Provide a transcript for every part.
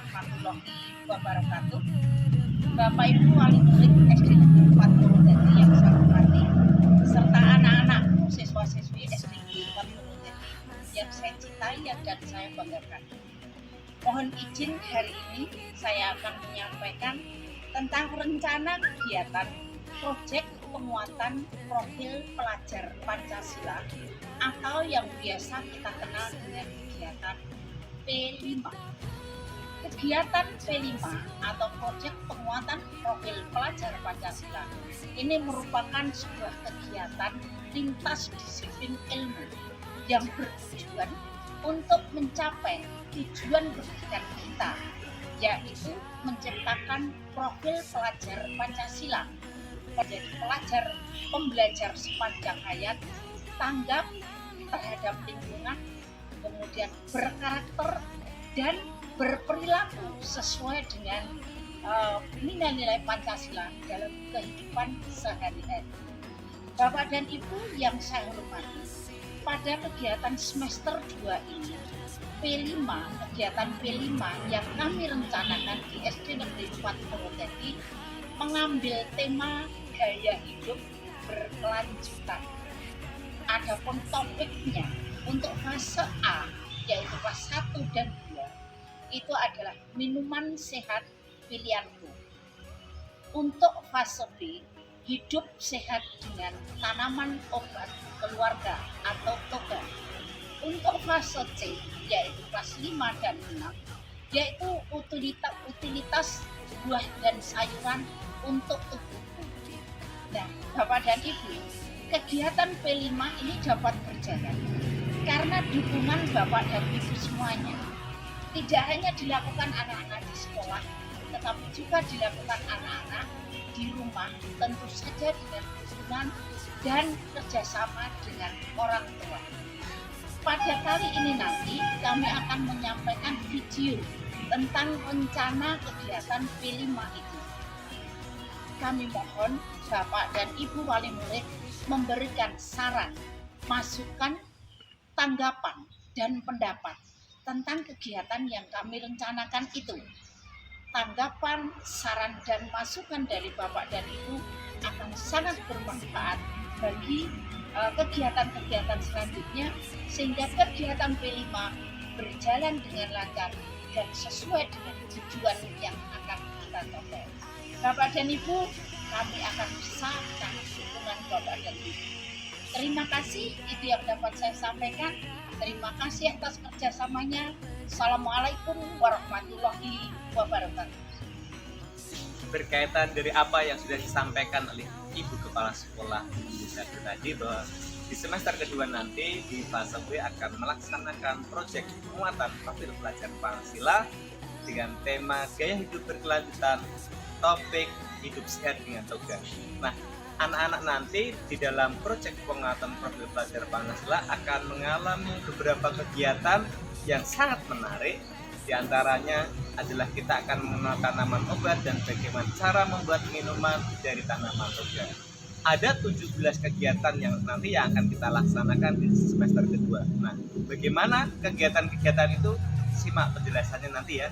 warahmatullahi wabarakatuh. Bapak Ibu wali murid SD Negeri 4 Purwodadi yang saya hormati, serta anak-anak siswa-siswi SD Negeri 4 Purwodadi yang saya cintai dan saya banggakan. Mohon izin hari ini saya akan menyampaikan tentang rencana kegiatan proyek penguatan profil pelajar Pancasila atau yang biasa kita kenal dengan kegiatan P5. Kegiatan P5 atau proyek penguatan profil pelajar Pancasila ini merupakan sebuah kegiatan lintas disiplin ilmu yang bertujuan untuk mencapai tujuan pendidikan kita, yaitu menciptakan profil pelajar Pancasila menjadi pelajar pembelajar sepanjang hayat, tanggap terhadap lingkungan, kemudian berkarakter dan berperilaku sesuai dengan nilai-nilai Pancasila dalam kehidupan sehari-hari. Bapak dan Ibu yang saya hormati, pada kegiatan semester 2 ini, P5, kegiatan P5 yang kami rencanakan di SD Negeri 4 Purwodadi mengambil tema gaya hidup berkelanjutan. Adapun topiknya untuk fase A, yaitu kelas 1 dan 2, itu adalah minuman sehat pilihanku. Untuk fase B, hidup sehat dengan tanaman obat keluarga atau toga. Untuk fase C, yaitu kelas 5 dan 6, yaitu utilitas buah dan sayuran untuk tubuhku. Nah, Bapak dan Ibu, kegiatan P5 ini dapat berjalan karena dukungan Bapak dan Ibu semuanya. Tidak hanya dilakukan anak-anak di sekolah, tetapi juga dilakukan anak-anak di rumah, tentu saja dengan dukungan dan kerjasama dengan orang tua. Pada kali ini nanti kami akan menyampaikan video tentang rencana kegiatan P5 itu. Kami mohon Bapak dan Ibu wali murid memberikan saran, masukan, tanggapan, dan pendapat tentang kegiatan yang kami rencanakan itu. Tanggapan, saran, dan masukan dari Bapak dan Ibu akan sangat bermanfaat bagi kegiatan-kegiatan selanjutnya, sehingga kegiatan P5 berjalan dengan lancar dan sesuai dengan tujuan yang akan kita capai. Bapak dan Ibu, kami akan sangat dukungan Bapak dan Ibu. Terima kasih, itu yang dapat saya sampaikan. Terima kasih atas kerjasamanya. Assalamualaikum warahmatullahi wabarakatuh. Berkaitan dari apa yang sudah disampaikan oleh Ibu Kepala Sekolah Indonesia tadi, bahwa di semester kedua nanti di fase B akan melaksanakan proyek penguatan profil pelajar Pancasila dengan tema gaya hidup berkelanjutan, topik hidup sehat dengan toga. Nah, anak-anak nanti di dalam proyek penguatan profil pelajar Pancasila akan mengalami beberapa kegiatan yang sangat menarik. Di antaranya adalah kita akan mengenal tanaman obat dan bagaimana cara membuat minuman dari tanaman toga. Ada 17 kegiatan yang nanti yang akan kita laksanakan di semester kedua. Nah, bagaimana kegiatan-kegiatan itu? Simak penjelasannya nanti ya.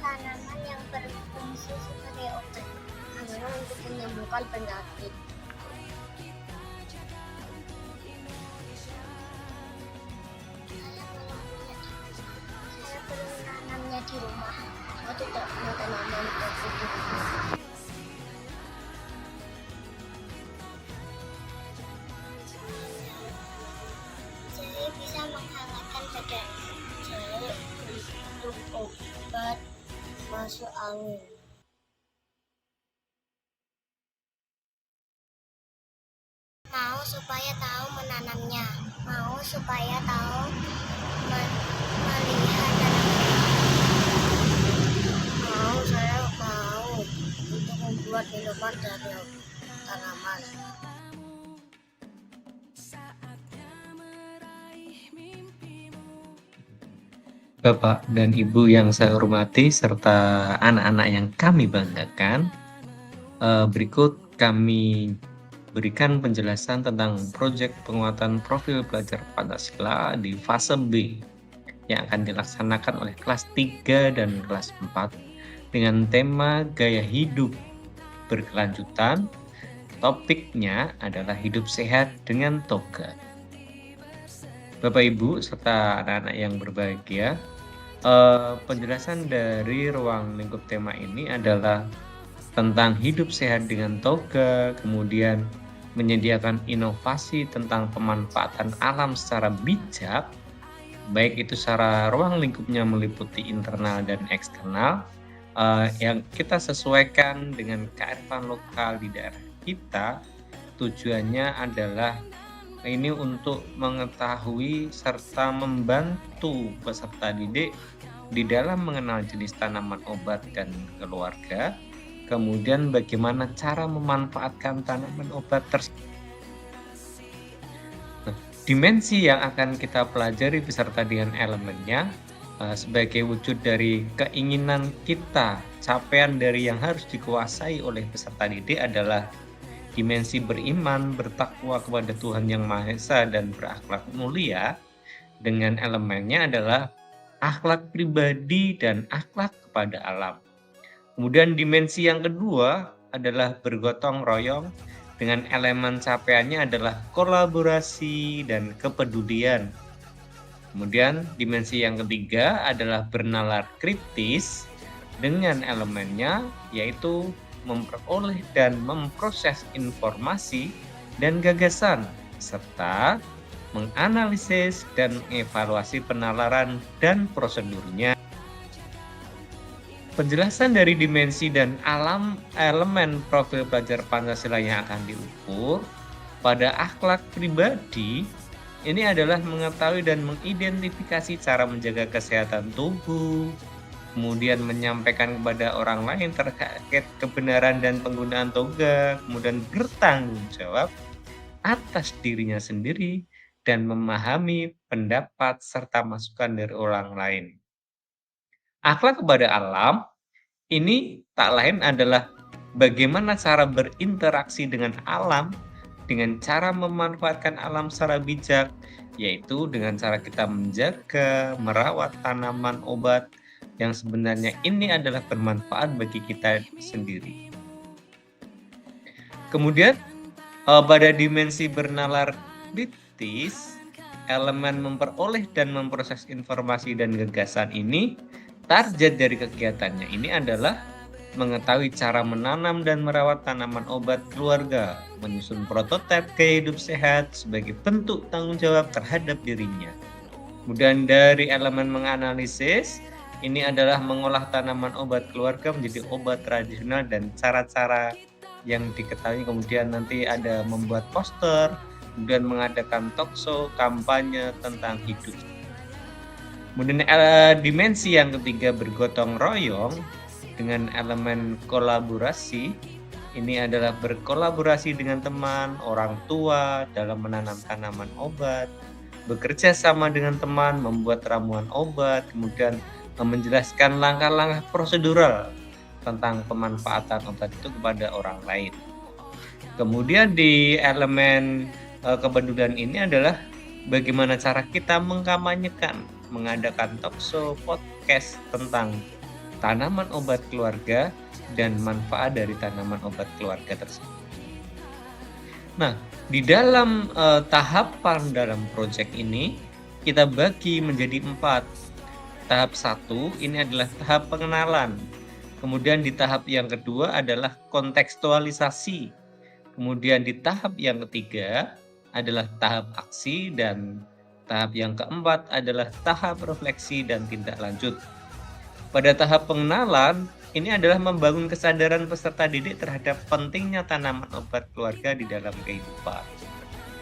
Tanaman yang berfungsi sebagai obat, karena untuk menyembuhkan penyakit. Saya belum menanamnya di rumah. Saya tidak punya tanaman obat di rumah. Saya bisa menghangatkan badan. Saya untuk obat masuk angin. Mau supaya tahu menanamnya, mau supaya tahu melihat mau, saya mau untuk membuat minuman dari tanaman. Bapak dan Ibu yang saya hormati serta anak-anak yang kami banggakan, berikut kami berikan penjelasan tentang proyek penguatan profil pelajar Pancasila di fase B yang akan dilaksanakan oleh kelas 3 dan kelas 4 dengan tema gaya hidup berkelanjutan. Topiknya adalah hidup sehat dengan toga. Bapak Ibu serta anak-anak yang berbahagia, penjelasan dari ruang lingkup tema ini adalah tentang hidup sehat dengan toga, kemudian menyediakan inovasi tentang pemanfaatan alam secara bijak, baik itu secara ruang lingkupnya meliputi internal dan eksternal, yang kita sesuaikan dengan kearifan lokal di daerah kita. Tujuannya adalah ini untuk mengetahui serta membantu peserta didik di dalam mengenal jenis tanaman obat dan keluarga, kemudian bagaimana cara memanfaatkan tanaman obat tersebut. Nah, dimensi yang akan kita pelajari beserta dengan elemennya sebagai wujud dari keinginan kita, capaian dari yang harus dikuasai oleh peserta didik adalah dimensi beriman, bertakwa kepada Tuhan Yang Maha Esa dan berakhlak mulia. Dengan elemennya adalah akhlak pribadi dan akhlak kepada alam. Kemudian dimensi yang kedua adalah bergotong royong, dengan elemen capaiannya adalah kolaborasi dan kepedulian. Kemudian dimensi yang ketiga adalah bernalar kritis, dengan elemennya yaitu memperoleh dan memproses informasi dan gagasan, serta menganalisis dan mengevaluasi penalaran dan prosedurnya. Penjelasan dari dimensi dan elemen profil pelajar Pancasila yang akan diukur pada akhlak pribadi ini adalah mengetahui dan mengidentifikasi cara menjaga kesehatan tubuh, kemudian menyampaikan kepada orang lain terkait kebenaran dan penggunaan toga, kemudian bertanggung jawab atas dirinya sendiri dan memahami pendapat serta masukan dari orang lain. Akhlak kepada alam ini tak lain adalah bagaimana cara berinteraksi dengan alam dengan cara memanfaatkan alam secara bijak, yaitu dengan cara kita menjaga, merawat tanaman obat yang sebenarnya ini adalah bermanfaat bagi kita sendiri. Kemudian pada dimensi bernalar kritis, elemen memperoleh dan memproses informasi dan gagasan ini, target dari kegiatannya ini adalah mengetahui cara menanam dan merawat tanaman obat keluarga, menyusun prototipe gaya hidup sehat sebagai bentuk tanggung jawab terhadap dirinya. Kemudian dari elemen menganalisis, ini adalah mengolah tanaman obat keluarga menjadi obat tradisional dan cara-cara yang diketahui. Kemudian nanti ada membuat poster, kemudian mengadakan talkshow, kampanye tentang hidup. Kemudian dimensi yang ketiga bergotong royong dengan elemen kolaborasi. Ini adalah berkolaborasi dengan teman, orang tua dalam menanam tanaman obat, bekerja sama dengan teman membuat ramuan obat, kemudian menjelaskan langkah-langkah prosedural tentang pemanfaatan obat itu kepada orang lain. Kemudian di elemen kepedulian ini adalah bagaimana cara kita mengkampanyekan, mengadakan talkshow, podcast tentang tanaman obat keluarga dan manfaat dari tanaman obat keluarga tersebut. Nah, di dalam tahapan dalam proyek ini kita bagi menjadi 4. Tahap 1 ini adalah tahap pengenalan. Kemudian di tahap yang kedua adalah kontekstualisasi. Kemudian di tahap yang ketiga adalah tahap aksi, dan tahap yang keempat adalah tahap refleksi dan tindak lanjut. Pada tahap pengenalan, ini adalah membangun kesadaran peserta didik terhadap pentingnya tanaman obat keluarga di dalam kehidupan.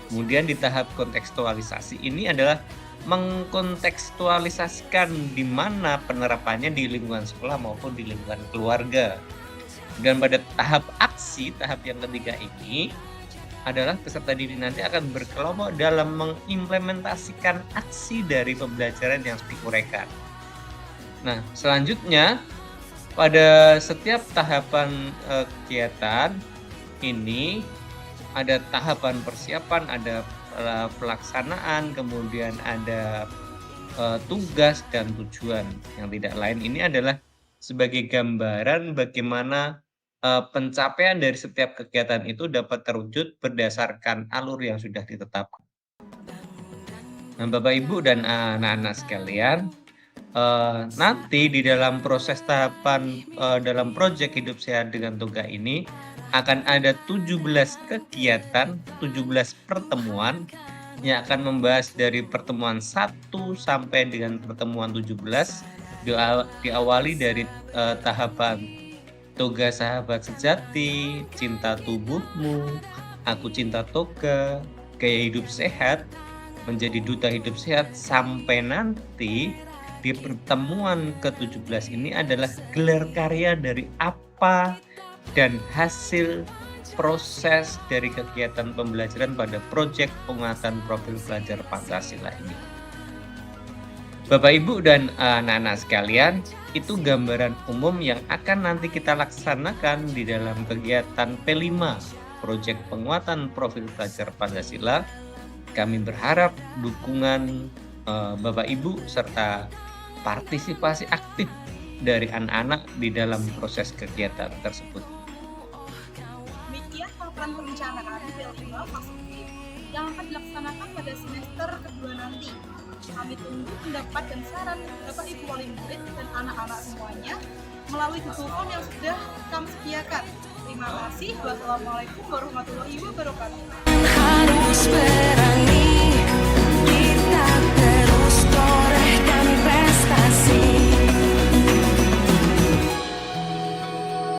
Kemudian di tahap kontekstualisasi ini adalah mengkontekstualisasikan di mana penerapannya di lingkungan sekolah maupun di lingkungan keluarga. Dan pada tahap aksi, tahap yang ketiga ini adalah peserta didik nanti akan berkelompok dalam mengimplementasikan aksi dari pembelajaran yang diuraikan. Nah, selanjutnya pada setiap tahapan kegiatan ini ada tahapan persiapan, ada pelaksanaan, kemudian ada tugas dan tujuan. Yang tidak lain ini adalah sebagai gambaran bagaimana pencapaian dari setiap kegiatan itu dapat terwujud berdasarkan alur yang sudah ditetapkan. Nah, Bapak Ibu dan anak-anak sekalian, nanti di dalam proses tahapan dalam proyek Hidup Sehat dengan Toga ini akan ada 17 kegiatan, 17 pertemuan yang akan membahas dari pertemuan 1 sampai dengan pertemuan 17, diawali dari tahapan Toga Sahabat Sejati, Cinta Tubuhmu, Aku Cinta Toga, Gaya Hidup Sehat, Menjadi Duta Hidup Sehat, sampai nanti di pertemuan ke-17 ini adalah gelar karya dari apa dan hasil proses dari kegiatan pembelajaran pada proyek penguatan profil pelajar Pancasila ini. Bapak Ibu dan anak-anak sekalian, itu gambaran umum yang akan nanti kita laksanakan di dalam kegiatan P5 proyek penguatan profil pelajar Pancasila. Kami berharap dukungan Bapak Ibu serta partisipasi aktif dari anak-anak di dalam proses kegiatan tersebut. Demikian paparan perencanaan P5 fase B yang akan dilaksanakan pada semester kedua nanti. Kami tunggu pendapat dan saran Bapak Ibu wali murid dan anak-anak semuanya melalui Google Form yang sudah kami sediakan. Terima kasih. Wassalamualaikum warahmatullahi wabarakatuh.